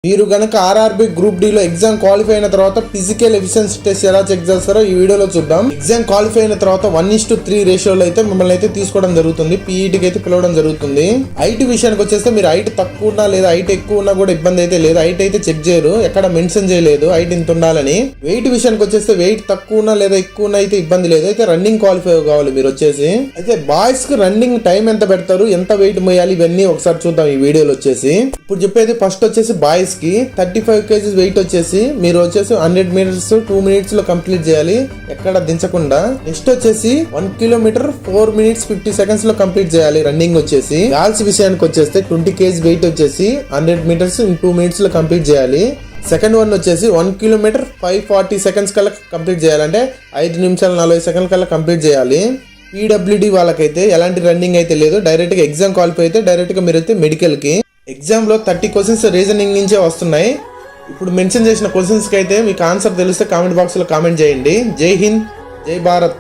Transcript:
మీరు గనక RRB group D లో ఎగ్జామ్ క్వాలిఫై అయిన తర్వాత ఫిజికల్ ఎఫిషియన్సీ టెస్ట్ ఎలా చెక్ చేస్తారో ఈ వీడియోలో చూద్దాం. ఎగ్జామ్ క్వాలిఫై అయిన తర్వాత 1:3 రేషియోలో అయితే మిమ్మల్ని అయితే తీసుకోవడం జరుగుతుంది. పీఈటీకి అయితే పిలవడం జరుగుతుంది. హైట్ విషయానికి వచ్చేస్తే మీరు హైట్ తక్కువ ఉన్నా లేదా హైట్ ఎక్కువ ఉన్నా కూడా ఇబ్బంది అయితే లేదు. హైట్ అయితే చెక్ చేయరు, ఎక్కడ మెన్షన్ చేయలేదు హైట్ ఇంత ఉండాలని. వెయిట్ విషయానికి వచ్చేస్తే వెయిట్ తక్కువ ఉన్నా లేదా ఎక్కువ ఉన్నా అయితే ఇబ్బంది లేదు. అయితే రన్నింగ్ క్వాలిఫై కావాలి మీరు వచ్చేసి. అయితే బాయ్స్ కి రన్నింగ్ టైం ఎంత పెడతారు, ఎంత వెయిట్ మోయాలి, ఇవన్నీ ఒకసారి చూద్దాం ఈ వీడియోలో వచ్చేసి. ఇప్పుడు చెప్పేది ఫస్ట్ వచ్చేసి బాయ్స్ కి 35 kgs వెయిట్ వచ్చేసి మీరు వచ్చేసి 100 మీటర్స్ 2 minutes లో కంప్లీట్ చేయాలి, ఎక్కడ దించకుండా. నెక్స్ట్ వచ్చేసి 1 kilometer 4 minutes 50 seconds లో కంప్లీట్ చేయాలి రన్నింగ్ వచ్చేసి. గర్ల్స్ విషయానికి వచ్చేస్తే 20 kgs వెయిట్ వచ్చేసి 100 meters 2 minutes లో కంప్లీట్ చేయాలి. సెకండ్ వన్ వచ్చేసి 1 kilometer 540 seconds కల్లా కంప్లీట్ చేయాలి, అంటే 5 నిమిషాల 40 సెకండ్ల కల్లా కంప్లీట్ చేయాలి. పీడబ్ల్యూడి వాళ్ళకైతే ఎలాంటి రన్నింగ్ అయితే లేదు, డైరెక్ట్ గా ఎగ్జామ్ క్వాలిఫై అయితే డైరెక్ట్ గా మీరైతే మెడికల్ కి. ఎగ్జామ్ లో 30 క్వశ్చన్స్ రీజనింగ్ నుంచే వస్తున్నాయి. ఇప్పుడు మెన్షన్ చేసిన క్వశ్చన్స్ కి అయితే మీకు ఆన్సర్ తెలిస్తే కామెంట్ బాక్స్ లో కామెంట్ చేయండి. జై హింద్, జై భారత్.